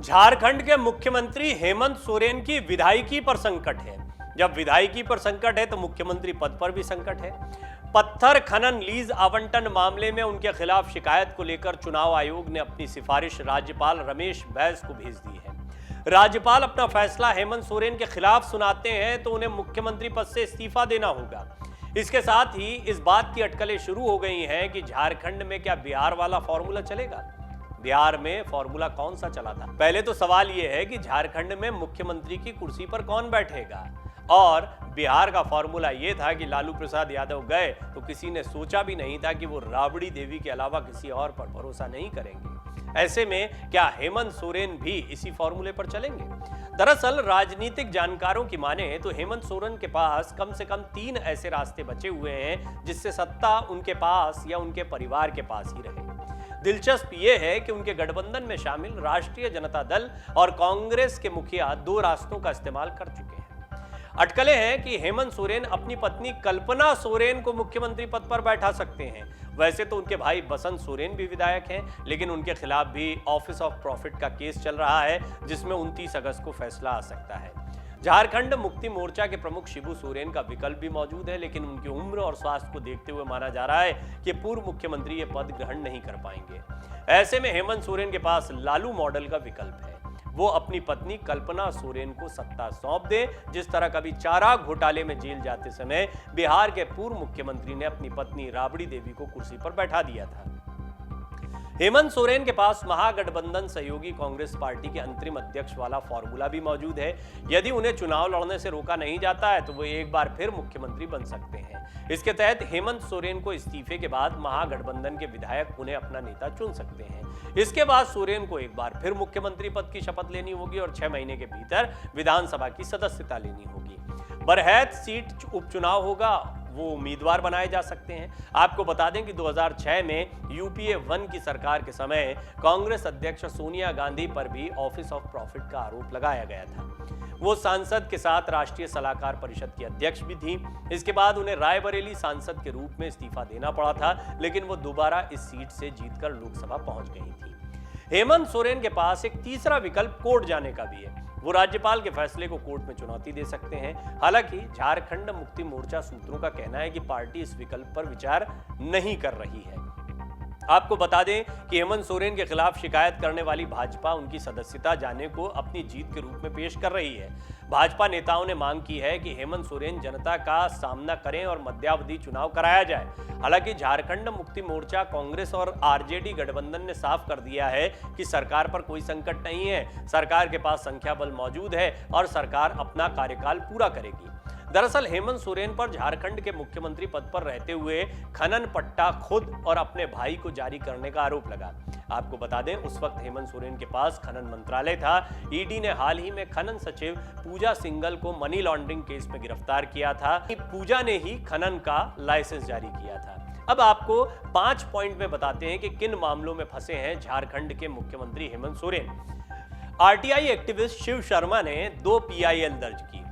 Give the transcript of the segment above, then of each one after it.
झारखंड के मुख्यमंत्री हेमंत सोरेन की विधायिकी पर संकट है। जब विधायिकी पर संकट है तो मुख्यमंत्री पद पर भी संकट है। पत्थर खनन लीज आवंटन मामले में उनके खिलाफ शिकायत को लेकर चुनाव आयोग ने अपनी सिफारिश राज्यपाल रमेश बैस को भेज दी है। राज्यपाल अपना फैसला हेमंत सोरेन के खिलाफ सुनाते हैं तो उन्हें मुख्यमंत्री पद से इस्तीफा देना होगा। इसके साथ ही इस बात की अटकलें शुरू हो गई हैं कि झारखंड में क्या बिहार वाला फॉर्मूला चलेगा। बिहार में फॉर्मूला कौन सा चला था? पहले तो सवाल यह है कि झारखंड में मुख्यमंत्री की कुर्सी पर कौन बैठेगा, और बिहार का फॉर्मूला यह था कि लालू प्रसाद यादव गए तो किसी ने सोचा भी नहीं था कि वो राबड़ी देवी के अलावा किसी और पर भरोसा नहीं करेंगे। ऐसे में क्या हेमंत सोरेन भी इसी फॉर्मूले पर चलेंगे? दरअसल राजनीतिक जानकारों की माने तो हेमंत सोरेन के पास कम से कम 3 ऐसे रास्ते बचे हुए हैं जिससे सत्ता उनके पास या उनके परिवार के पास ही रहे। दिलचस्प यह है कि उनके गठबंधन में शामिल राष्ट्रीय जनता दल और कांग्रेस के मुखिया 2 रास्तों का इस्तेमाल कर चुके हैं। अटकलें हैं कि हेमंत सोरेन अपनी पत्नी कल्पना सोरेन को मुख्यमंत्री पद पर बैठा सकते हैं। वैसे तो उनके भाई बसंत सोरेन भी विधायक हैं, लेकिन उनके खिलाफ भी ऑफिस ऑफ प्रॉफिट का केस चल रहा है जिसमें 29 अगस्त को फैसला आ सकता है। झारखंड मुक्ति मोर्चा के प्रमुख शिबू सोरेन का विकल्प भी मौजूद है, लेकिन उनकी उम्र और स्वास्थ्य को देखते हुए माना जा रहा है कि पूर्व मुख्यमंत्री ये पद ग्रहण नहीं कर पाएंगे। ऐसे में हेमंत सोरेन के पास लालू मॉडल का विकल्प है। वो अपनी पत्नी कल्पना सोरेन को सत्ता सौंप दे, जिस तरह कभी चारा घोटाले में जेल जाते समय बिहार के पूर्व मुख्यमंत्री ने अपनी पत्नी राबड़ी देवी को कुर्सी पर बैठा दिया था। हेमंत सोरेन के पास महागठबंधन सहयोगी कांग्रेस पार्टी के अंतरिम अध्यक्ष वाला फॉर्मूला भी मौजूद है। यदि उन्हें चुनाव लड़ने से रोका नहीं जाता है तो वो एक बार फिर मुख्यमंत्री बन सकते हैं। इसके तहत हेमंत सोरेन को इस्तीफे के बाद महागठबंधन के विधायक उन्हें अपना नेता चुन सकते हैं। इसके बाद सोरेन को एक बार फिर मुख्यमंत्री पद की शपथ लेनी होगी और 6 महीने के भीतर विधानसभा की सदस्यता लेनी होगी। बरहेत सीट उपचुनाव होगा, वो उम्मीदवार बनाए जा सकते हैं। आपको बता दें कि 2006 में यूपीए 1 की सरकार के समय कांग्रेस अध्यक्ष सोनिया गांधी पर भी ऑफिस ऑफ प्रॉफिट का आरोप लगाया गया था। वो सांसद के साथ राष्ट्रीय सलाहकार परिषद की अध्यक्ष भी थी। इसके बाद उन्हें रायबरेली सांसद के रूप में इस्तीफा देना पड़ा था, लेकिन वो दोबारा इस सीट से जीतकर लोकसभा पहुंच गई थी। हेमंत सोरेन के पास एक तीसरा विकल्प कोर्ट जाने का भी है। वो राज्यपाल के फैसले को कोर्ट में चुनौती दे सकते हैं। हालांकि झारखंड मुक्ति मोर्चा सूत्रों का कहना है कि पार्टी इस विकल्प पर विचार नहीं कर रही है। आपको बता दें कि हेमंत सोरेन के खिलाफ शिकायत करने वाली भाजपा उनकी सदस्यता जाने को अपनी जीत के रूप में पेश कर रही है। भाजपा नेताओं ने मांग की है कि हेमंत सोरेन जनता का सामना करें और मध्यावधि चुनाव कराया जाए। हालांकि झारखंड मुक्ति मोर्चा, कांग्रेस और आरजेडी गठबंधन ने साफ कर दिया है कि सरकार पर कोई संकट नहीं है। सरकार के पास संख्या बल मौजूद है और सरकार अपना कार्यकाल पूरा करेगी। दरअसल हेमंत सोरेन पर झारखंड के मुख्यमंत्री पद पर रहते हुए खनन पट्टा खुद और अपने भाई को जारी करने का आरोप लगा। आपको बता दें, उस वक्त हेमंत सोरेन के पास खनन मंत्रालय था। ईडी ने हाल ही में खनन सचिव पूजा सिंघल को मनी लॉन्ड्रिंग केस में गिरफ्तार किया था। पूजा ने ही खनन का लाइसेंस जारी किया था। अब आपको 5 पॉइंट में बताते हैं कि किन मामलों में फंसे हैं झारखंड के मुख्यमंत्री हेमंत सोरेन। आरटीआई एक्टिविस्ट शिव शर्मा ने 2 PIL दर्ज की।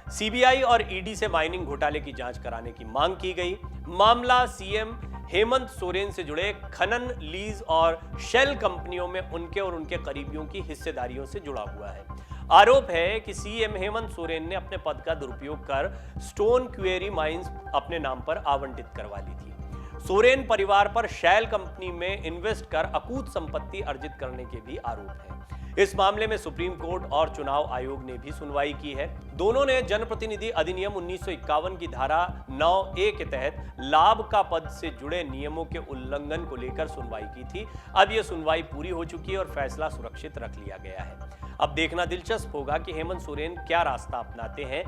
सीबीआई और ईडी से माइनिंग घोटाले की जांच कराने की मांग की गई। मामला सीएम हेमंत सोरेन से जुड़े खनन, लीज और शेल कंपनियों में उनके और उनके करीबियों की हिस्सेदारियों से जुड़ा हुआ है। आरोप है कि सीएम हेमंत सोरेन ने अपने पद का दुरुपयोग कर स्टोन क्वेरी माइंस अपने नाम पर आवंटित करवा ली थी। सोरेन परिवार पर शेल कंपनी में इन्वेस्ट कर अकूत संपत्ति अर्जित करने के भी आरोप है। इस मामले में सुप्रीम कोर्ट और चुनाव आयोग ने भी सुनवाई की है। दोनों ने जनप्रतिनिधि अधिनियम 1951 की धारा 9A के तहत लाभ का पद से जुड़े नियमों के उल्लंघन को लेकर सुनवाई की थी। अब यह सुनवाई पूरी हो चुकी है और फैसला सुरक्षित रख लिया गया है। अब देखना दिलचस्प होगा कि हेमंत सोरेन क्या रास्ता अपनाते हैं।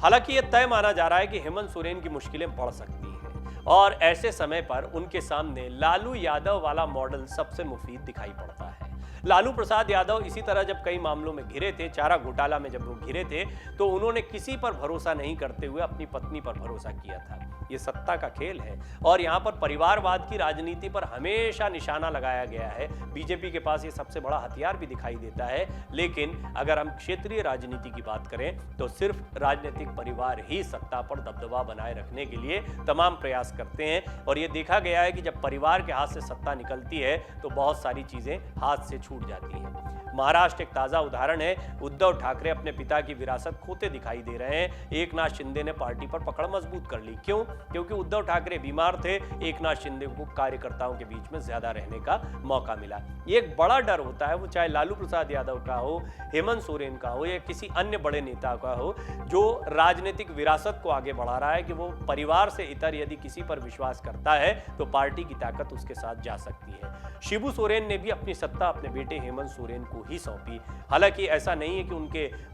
हालांकि यह तय माना जा रहा है कि हेमंत सोरेन की मुश्किलें बढ़ सकती हैं और ऐसे समय पर उनके सामने लालू यादव वाला मॉडल सबसे मुफीद दिखाई पड़ता है। लालू प्रसाद यादव इसी तरह जब कई मामलों में घिरे थे, चारा घोटाला में जब वो घिरे थे, तो उन्होंने किसी पर भरोसा नहीं करते हुए अपनी पत्नी पर भरोसा किया था। ये सत्ता का खेल है और यहाँ पर परिवारवाद की राजनीति पर हमेशा निशाना लगाया गया है। बीजेपी के पास ये सबसे बड़ा हथियार भी दिखाई देता है, लेकिन अगर हम क्षेत्रीय राजनीति की बात करें तो सिर्फ राजनीतिक परिवार ही सत्ता पर दबदबा बनाए रखने के लिए तमाम प्रयास करते हैं और ये देखा गया है कि जब परिवार के हाथ से सत्ता निकलती है तो बहुत सारी चीजें हाथ से छूट जाती हैं। महाराष्ट्र एक ताजा उदाहरण है। उद्धव ठाकरे अपने पिता की विरासत खोते दिखाई दे रहे हैं। एकनाथ शिंदे ने पार्टी पर पकड़ मजबूत कर ली। क्यों? क्योंकि उद्धव ठाकरे बीमार थे। एकनाथ शिंदे को कार्यकर्ताओं के बीच में ज्यादा रहने का मौका मिला। ये एक बड़ा डर होता है, वो चाहे लालू प्रसाद यादव का हो, हेमंत सोरेन का हो या किसी अन्य बड़े नेता का हो जो राजनीतिक विरासत को आगे बढ़ा रहा है कि वो परिवार से इतर यदि किसी पर विश्वास करता है तो पार्टी की ताकत उसके साथ जा सकती है। शिबू सोरेन ने भी अपनी सत्ता अपने बेटे हेमंत सोरेन को ही सौंपी। हालांकि ऐसा नहीं है कि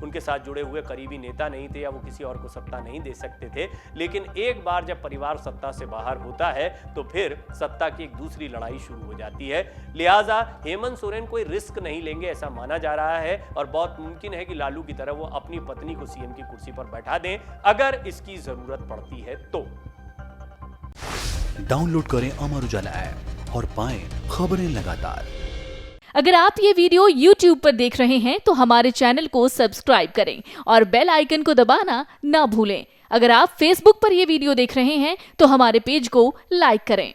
उनके साथ जुड़े हुए करीबी नेता नहीं थे या वो किसी और को सत्ता नहीं दे सकते थे, लेकिन एक बार जब परिवार सत्ता से बाहर होता है तो फिर सत्ता की एक दूसरी लड़ाई शुरू हो जाती है। लिहाजा हेमंत सोरेन कोई रिस्क नहीं लेंगे ऐसा माना जा रहा है और बहुत मुमकिन है कि लालू की तरह वो अपनी पत्नी को सीएम की कुर्सी पर बैठा दें अगर इसकी जरूरत पड़ती है तो। डाउनलोड करें अमर उजाला ऐप और पाएं खबरें लगातार। अगर आप ये वीडियो YouTube पर देख रहे हैं तो हमारे चैनल को सब्सक्राइब करें और बेल आइकन को दबाना ना भूलें। अगर आप Facebook पर ये वीडियो देख रहे हैं तो हमारे पेज को लाइक करें।